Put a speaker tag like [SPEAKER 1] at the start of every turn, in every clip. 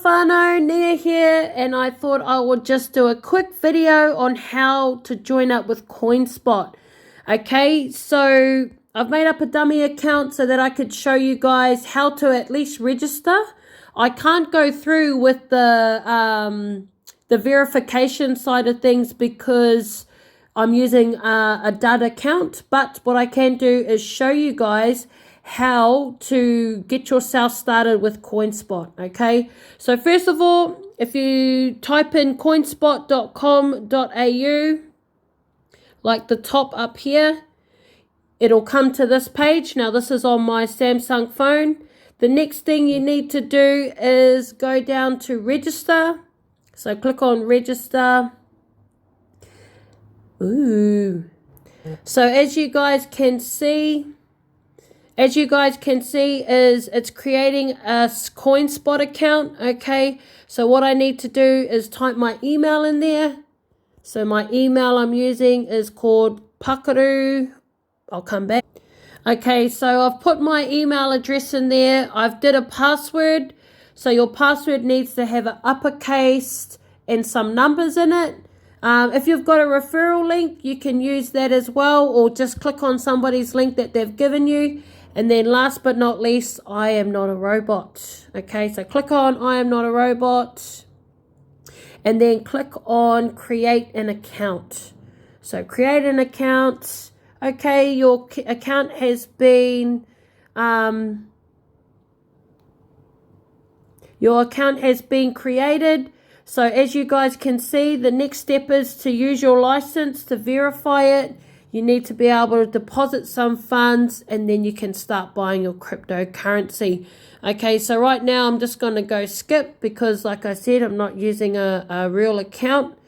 [SPEAKER 1] whānau, Nia here, and I thought I would just do a quick video on how to join up with CoinSpot. Okay, so I've made up a dummy account so that I could show you guys how to at least register. I can't go through with the verification side of things because I'm using a dud account, but what I can do is show you guys how to get yourself started with CoinSpot. Okay, so first of all, if you type in coinspot.com.au, like the top up here, it'll come to this page. Now this is on my Samsung phone. The next thing you need to do is go down to register. So click on register. Ooh. So as you guys can see is it's creating a CoinSpot account. Okay, so what I need to do is type my email in there. So my email I'm using is called Pakaru. I'll come back. Okay, so I've put my email address in there. I've did a password. So your password needs to have an uppercase and some numbers in it. If you've got a referral link, you can use that as well, or just click on somebody's link that they've given you. And then last but not least, I am not a robot. Okay, so click on I am not a robot. And then click on create an account. So create an account. Okay, your account has been created. So as you guys can see, the next step is to use your license to verify it. You need to be able to deposit some funds and then you can start buying your cryptocurrency. Okay, so right now I'm just going to go skip because like I said, I'm not using a real account.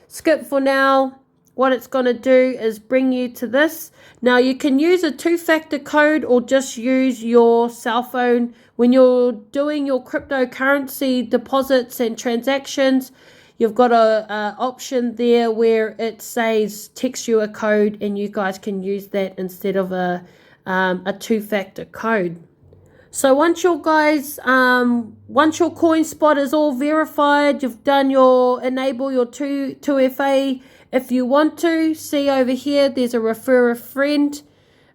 [SPEAKER 1] Skip for now. What it's going to do is bring you to this. Now you can use a two-factor code or just use your cell phone. When you're doing your cryptocurrency deposits and transactions, you've got a option there where it says text you a code and you guys can use that instead of a two-factor code. So once your CoinSpot is all verified, you've done your enable your 2FA. If you want to, see over here, there's a refer a friend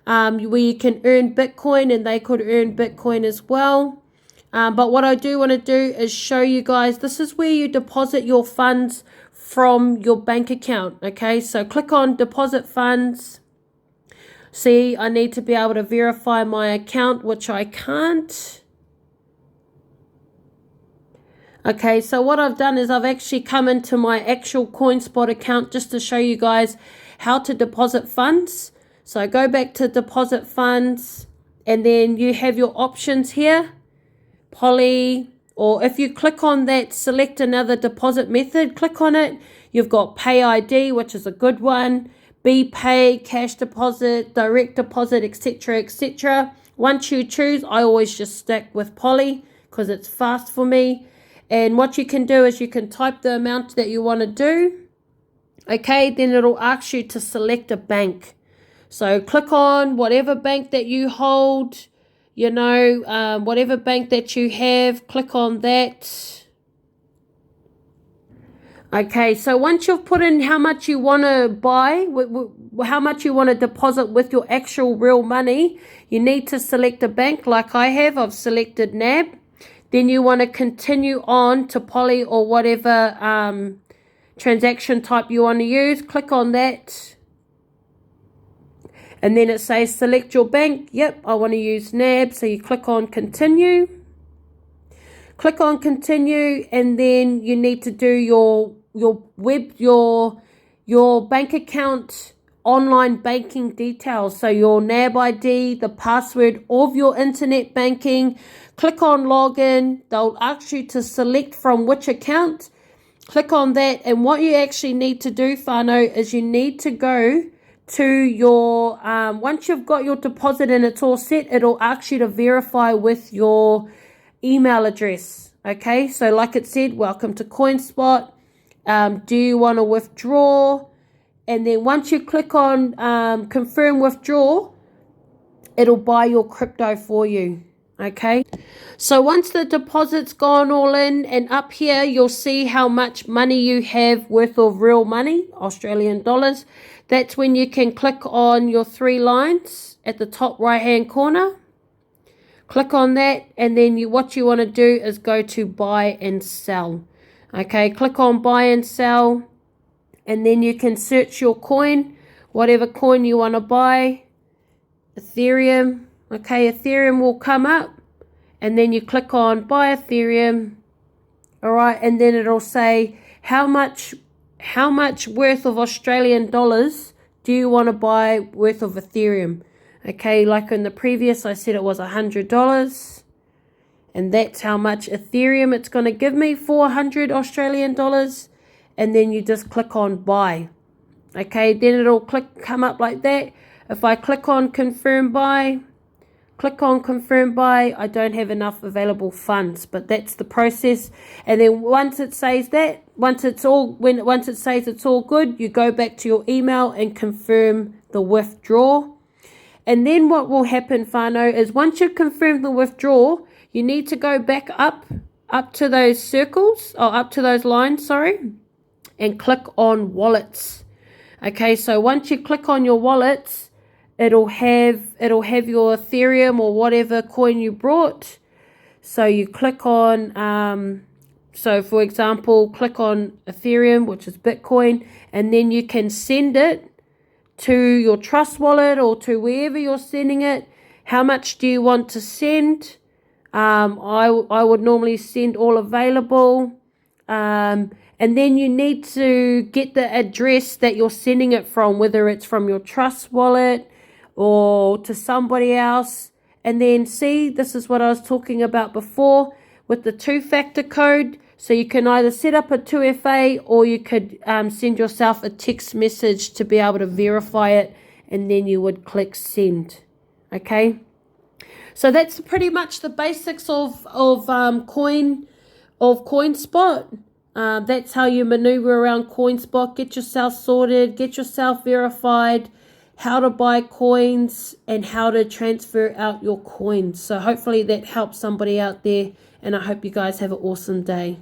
[SPEAKER 1] where you can earn Bitcoin and they could earn Bitcoin as well. But what I do want to do is show you guys, this is where you deposit your funds from your bank account. Okay, so click on deposit funds. See, I need to be able to verify my account, which I can't. Okay, so what I've done is I've actually come into my actual CoinSpot account just to show you guys how to deposit funds. So go back to deposit funds and then you have your options here. Poly, or if you click on that, select another deposit method, click on it. You've got Pay ID, which is a good one. BPay, cash deposit, direct deposit, etc., etc. Once you choose, I always just stick with Poly because it's fast for me. And what you can do is you can type the amount that you want to do. Okay, then it'll ask you to select a bank. So click on whatever bank that you hold, you know, whatever bank that you have, click on that. Okay, so once you've put in how much you want to buy, how much you want to deposit with your actual real money, you need to select a bank like I have. I've selected NAB. Then you want to continue on to Poly or whatever transaction type you want to use. Click on that. And then it says select your bank. Yep, I want to use NAB. So you click on continue. Click on continue and then you need to do your bank account online banking details. So your NAB ID, the password of your internet banking. Click on login. They'll ask you to select from which account. Click on that. And what you actually need to do, whānau, is you need to go to your, once you've got your deposit and it's all set, it'll ask you to verify with your email address. Okay, so like it said, welcome to CoinSpot. Do you want to withdraw? And then once you click on confirm withdraw, it'll buy your crypto for you. Okay, so once the deposit's gone all in, and up here you'll see how much money you have worth of real money, Australian dollars. That's when you can click on your 3 lines at the top right hand corner. Click on that, and then what you want to do is go to buy and sell. Okay, click on buy and sell, and then you can search your coin, whatever coin you want to buy. Ethereum. Okay, Ethereum will come up, and then you click on buy Ethereum. All right, and then it'll say how much worth of Australian dollars do you want to buy worth of Ethereum. Okay, like in the previous, I said it was $100, and that's how much Ethereum it's going to give me, 400 Australian dollars. And then you just click on buy. Okay, then it'll come up like that. If I click on confirm buy, I don't have enough available funds, but that's the process. And then once it says it's all good, you go back to your email and confirm the withdrawal. And then what will happen, whānau, is once you confirm the withdrawal, you need to go back up to those circles, or up to those lines, and click on wallets. Okay, so once you click on your wallets, it'll have your Ethereum or whatever coin you brought. So you click on, so for example, click on Ethereum, which is Bitcoin, and then you can send it to your Trust wallet or to wherever you're sending it. How much do you want to send? I would normally send all available. And then you need to get the address that you're sending it from, whether it's from your Trust wallet or to somebody else. And then see, this is what I was talking about before with the 2-factor code. So you can either set up a 2FA, or you could send yourself a text message to be able to verify it, and then you would click send. Okay, so that's pretty much the basics of CoinSpot. That's how you maneuver around CoinSpot. Get yourself sorted, get yourself verified, how to buy coins, and how to transfer out your coins. So hopefully that helps somebody out there, and I hope you guys have an awesome day.